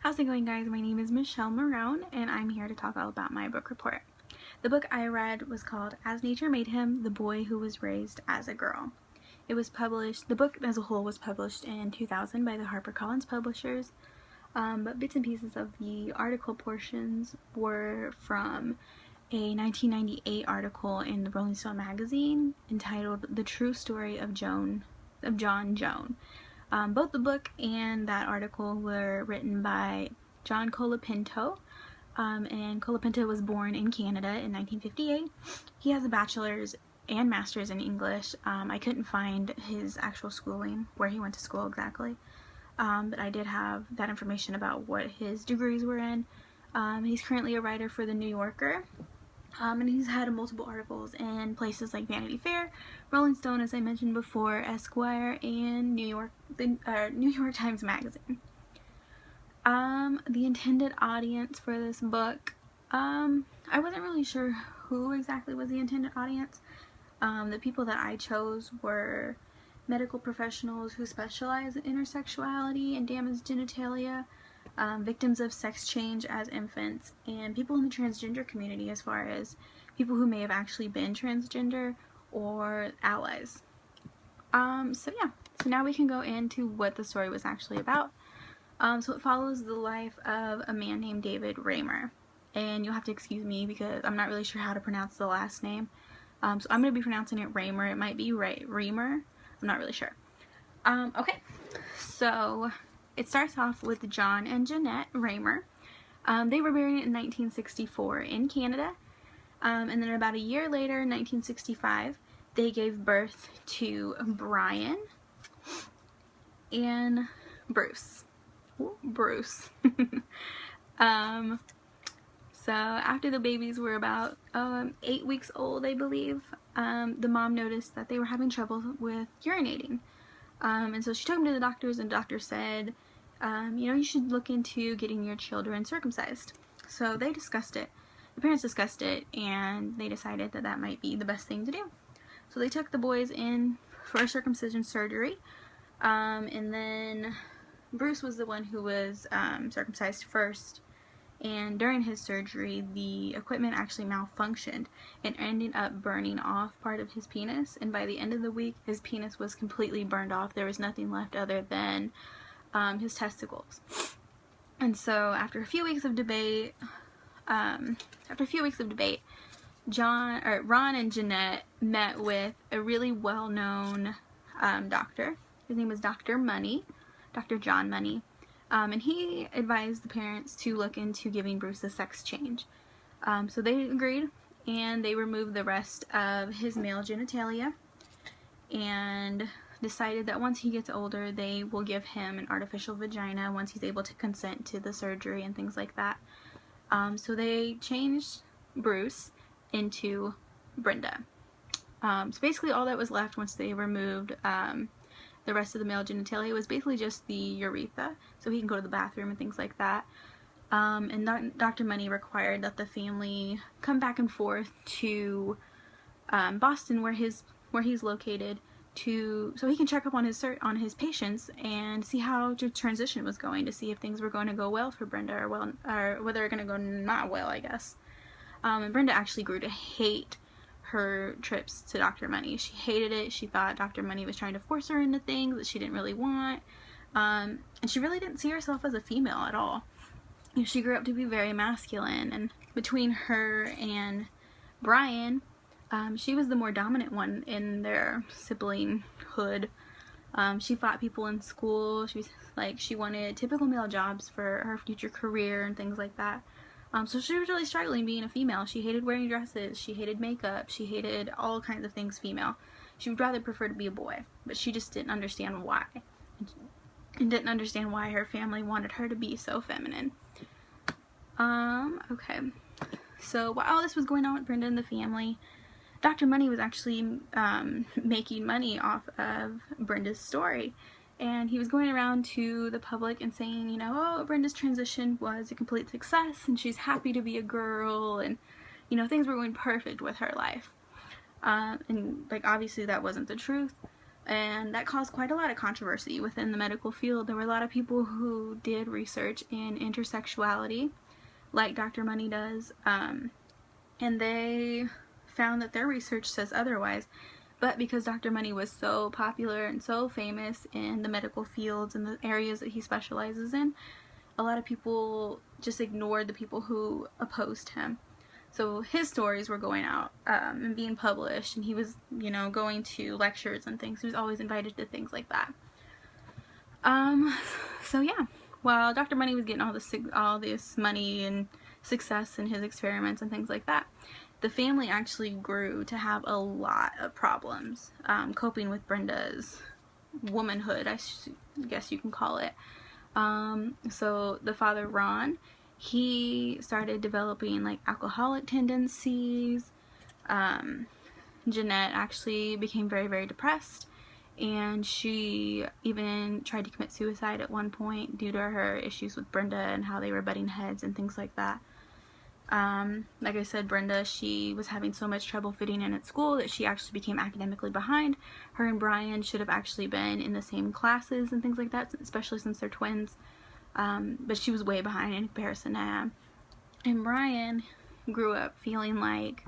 How's it going, guys? My name is Michelle Marron, and I'm here to talk all about my book report. The book I read was called As Nature Made Him, The Boy Who Was Raised as a Girl. It was published, the book as a whole was published in 2000 by the HarperCollins Publishers, but bits and pieces of the article portions were from a 1998 article in the Rolling Stone magazine entitled The True Story of John Joan. Both the book and that article were written by John Colapinto, and Colapinto was born in Canada in 1958. He has a bachelor's and master's in English. I couldn't find his actual schooling, where he went to school exactly, but I did have that information about what his degrees were in. He's currently a writer for The New Yorker, and he's had multiple articles in places like Vanity Fair, Rolling Stone, as I mentioned before, Esquire, and New York Times Magazine. The intended audience for this book, I wasn't really sure who exactly was the intended audience. The people that I chose were medical professionals who specialize in intersexuality and damaged genitalia, victims of sex change as infants, and people in the transgender community, as far as people who may have actually been transgender or allies. So now we can go into what the story was actually about. So it follows the life of a man named David Raymer, and you'll have to excuse me because I'm not really sure how to pronounce the last name. So I'm going to be pronouncing it Raymer. It might be Raymer. I'm not really sure. Okay, so it starts off with John and Jeanette Raymer. They were married in 1964 in Canada, and then about a year later, in 1965, they gave birth to Brian and Bruce. Bruce. So after the babies were about 8 weeks old, I believe, the mom noticed that they were having trouble with urinating. And so she took them to the doctors, and the doctor said, you should look into getting your children circumcised. So they discussed it. The parents discussed it, and they decided that that might be the best thing to do. So they took the boys in for a circumcision surgery, and then Bruce was the one who was circumcised first. And during his surgery, the equipment actually malfunctioned and ended up burning off part of his penis. And by the end of the week, his penis was completely burned off. There was nothing left other than his testicles. And so after a few weeks of debate, Ron and Jeanette met with a really well-known doctor. His name was Dr. John Money. And he advised the parents to look into giving Bruce a sex change. So they agreed, and they removed the rest of his male genitalia and decided that once he gets older, they will give him an artificial vagina once he's able to consent to the surgery and things like that. So they changed Bruce into Brenda. So basically all that was left once they removed the rest of the male genitalia was basically just the urethra, so he can go to the bathroom and things like that. And Dr. Money required that the family come back and forth to Boston, where he's located, so he can check up on his patients and see how the transition was going, to see if things were going to go well for Brenda or whether they're going to go not well, I guess. And Brenda actually grew to hate her trips to Dr. Money. She hated it. She thought Dr. Money was trying to force her into things that she didn't really want. And she really didn't see herself as a female at all. She grew up to be very masculine, and between her and Brian, she was the more dominant one in their siblinghood. She fought people in school. She wanted typical male jobs for her future career and things like that. So she was really struggling being a female. She hated wearing dresses, she hated makeup, she hated all kinds of things female. She would rather prefer to be a boy, but she just didn't understand why. And didn't understand why her family wanted her to be so feminine. Okay. So while all this was going on with Brenda and the family, Dr. Money was actually making money off of Brenda's story. And he was going around to the public and saying, oh, Brenda's transition was a complete success, and she's happy to be a girl, and, things were going perfect with her life. And, obviously that wasn't the truth. and that caused quite a lot of controversy within the medical field. There were a lot of people who did research in intersexuality, like Dr. Money does, and they found that their research says otherwise. But because Dr. Money was so popular and so famous in the medical fields and the areas that he specializes in, a lot of people just ignored the people who opposed him. So his stories were going out and being published, and he was, you know, going to lectures and things. He was always invited to things like that. So yeah, while Dr. Money was getting all this money and success in his experiments and things like that, the family actually grew to have a lot of problems coping with Brenda's womanhood, I guess you can call it. So the father, Ron, he started developing like alcoholic tendencies. Jeanette actually became very, very depressed, and she even tried to commit suicide at one point due to her issues with Brenda and how they were butting heads and things like that. Like I said, Brenda, she was having so much trouble fitting in at school that she actually became academically behind. Her and Brian should have actually been in the same classes and things like that, especially since they're twins. But she was way behind in comparison to him. And Brian grew up feeling like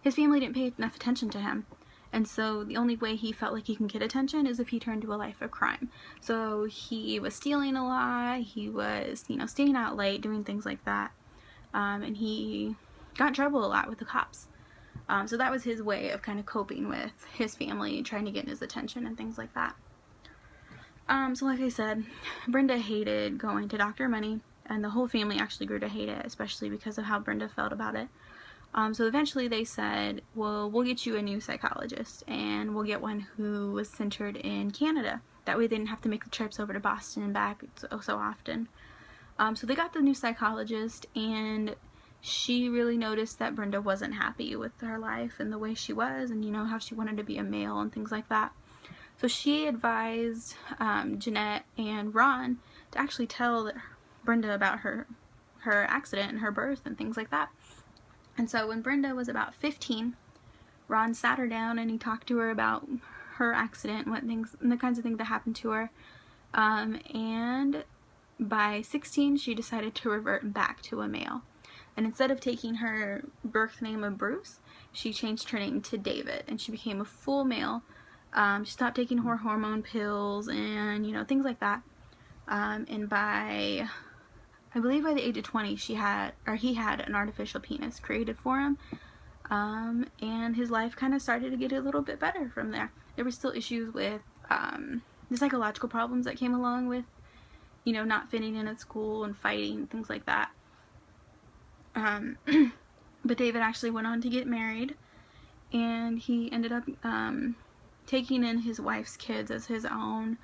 his family didn't pay enough attention to him. And so the only way he felt like he can get attention is if he turned to a life of crime. So he was stealing a lot, he was, you know, staying out late, doing things like that. And he got in trouble a lot with the cops. So that was his way of kind of coping with his family, trying to get his attention and things like that. So like I said, Brenda hated going to Dr. Money, and the whole family actually grew to hate it, especially because of how Brenda felt about it. So eventually they said, well, we'll get you a new psychologist, and we'll get one who was centered in Canada. That way they didn't have to make the trips over to Boston and back so often. So they got the new psychologist, and she really noticed that Brenda wasn't happy with her life and the way she was, and, you know, how she wanted to be a male and things like that. So she advised Jeanette and Ron to actually tell Brenda about her accident and her birth and things like that. And so when Brenda was about 15, Ron sat her down and he talked to her about her accident, and the kinds of things that happened to her. And by 16, she decided to revert back to a male. And instead of taking her birth name of Bruce, she changed her name to David, and she became a full male. She stopped taking her hormone pills and, you know, things like that. And by, I believe by the age of 20, he had an artificial penis created for him. And his life kind of started to get a little bit better from there. There were still issues with the psychological problems that came along with, you know, not fitting in at school and fighting and things like that. But David actually went on to get married, and he ended up taking in his wife's kids as his own.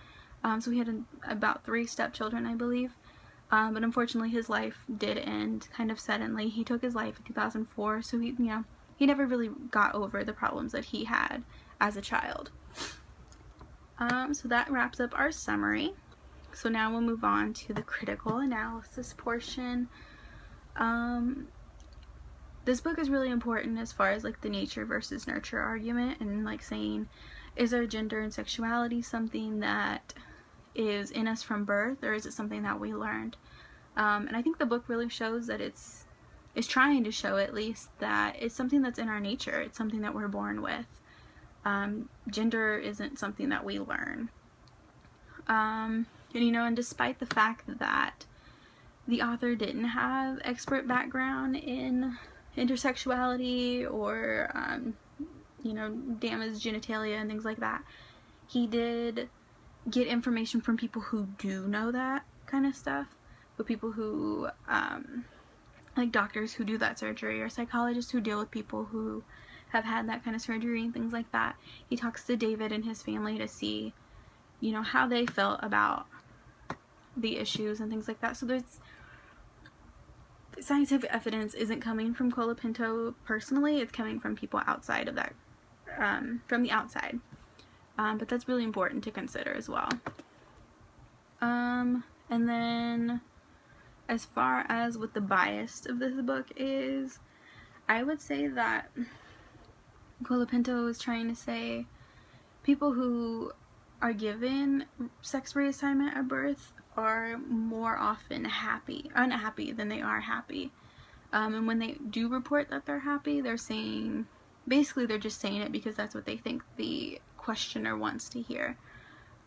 So he had about 3 stepchildren, I believe. But unfortunately his life did end kind of suddenly. He took his life in 2004, so he never really got over the problems that he had as a child. So that wraps up our summary. So now we'll move on to the critical analysis portion. This book is really important as far as like the nature versus nurture argument, and like saying, is our gender and sexuality something that is in us from birth, or is it something that we learned? And I think the book really shows that it's trying to show, at least, that it's something that's in our nature. It's something that we're born with. Gender isn't something that we learn. And you know, and despite the fact that the author didn't have expert background in intersexuality or you know, damaged genitalia and things like that, he did get information from people who do know that kind of stuff, but people who like doctors who do that surgery, or psychologists who deal with people who have had that kind of surgery and things like that. He talks to David and his family to see, you know, how they felt about the issues and things like that. So there's scientific evidence isn't coming from Colapinto personally, it's coming from people outside of that, from the outside. But that's really important to consider as well. And then as far as what the bias of this book is, I would say that Colapinto is trying to say people who are given sex reassignment at birth are more often unhappy than they are happy. And when they do report that they're happy, they're saying, basically they're just saying it because that's what they think the questioner wants to hear.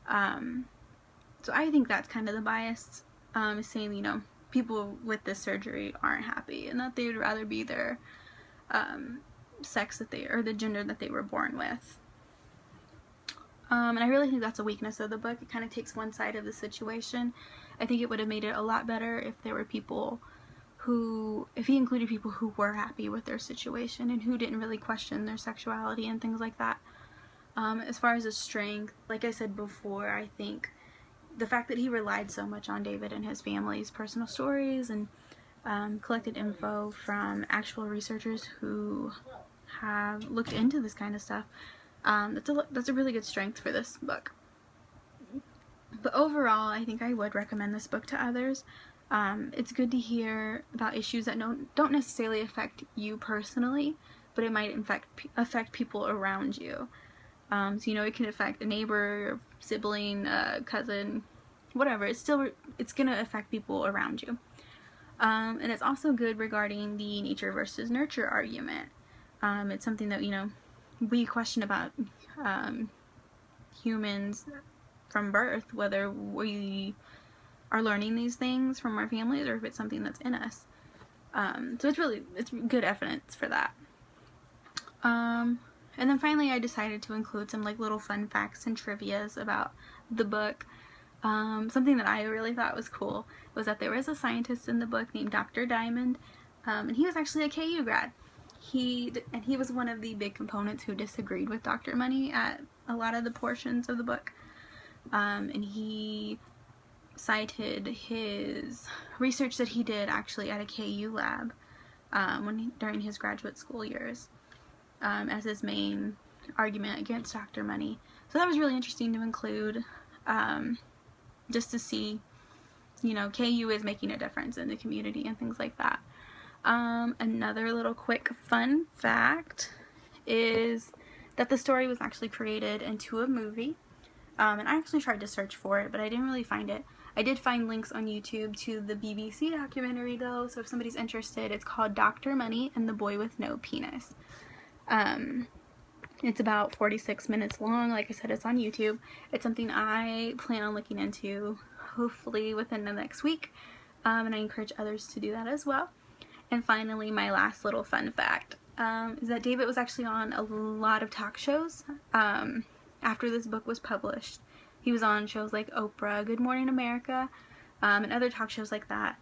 So I think that's kind of the bias, is saying, you know, people with this surgery aren't happy and that they would rather be their sex or the gender that they were born with. And I really think that's a weakness of the book. It kind of takes one side of the situation. I think it would have made it a lot better if there were people if he included people who were happy with their situation and who didn't really question their sexuality and things like that. As far as his strength, like I said before, I think the fact that he relied so much on David and his family's personal stories and collected info from actual researchers who have looked into this kind of stuff, that's a really good strength for this book. But overall, I think I would recommend this book to others. It's good to hear about issues that don't necessarily affect you personally, but it might affect people around you. So, you know, it can affect a neighbor, sibling, cousin, whatever. It's going to affect people around you. And it's also good regarding the nature versus nurture argument. It's something that, you know, we question about humans from birth, whether we are learning these things from our families or if it's something that's in us. So it's good evidence for that. And then finally I decided to include some like little fun facts and trivias about the book. Something that I really thought was cool was that there was a scientist in the book named Dr. Diamond, and he was actually a KU grad. He was one of the big components who disagreed with Dr. Money at a lot of the portions of the book. And he cited his research that he did actually at a KU lab during his graduate school years as his main argument against Dr. Money. So that was really interesting to include, just to see, you know, KU is making a difference in the community and things like that. Another little quick fun fact is that the story was actually created into a movie. And I actually tried to search for it, but I didn't really find it. I did find links on YouTube to the BBC documentary though, so if somebody's interested, it's called Dr. Money and the Boy with No Penis. It's about 46 minutes long. Like I said, it's on YouTube. It's something I plan on looking into hopefully within the next week, and I encourage others to do that as well. And finally, my last little fun fact is that David was actually on a lot of talk shows after this book was published. He was on shows like Oprah, Good Morning America, and other talk shows like that.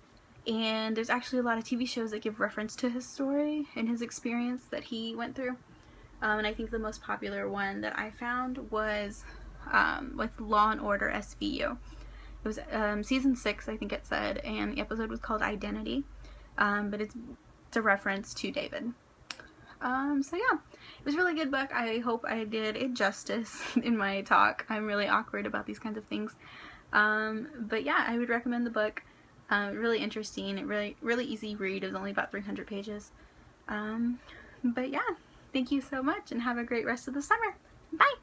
And there's actually a lot of TV shows that give reference to his story and his experience that he went through. And I think the most popular one that I found was with Law and Order SVU. It was season 6, I think it said, and the episode was called Identity. But it's a reference to David. So yeah, it was a really good book. I hope I did it justice in my talk. I'm really awkward about these kinds of things. But yeah, I would recommend the book. Really interesting, really easy read. It was only about 300 pages. But yeah, thank you so much and have a great rest of the summer. Bye!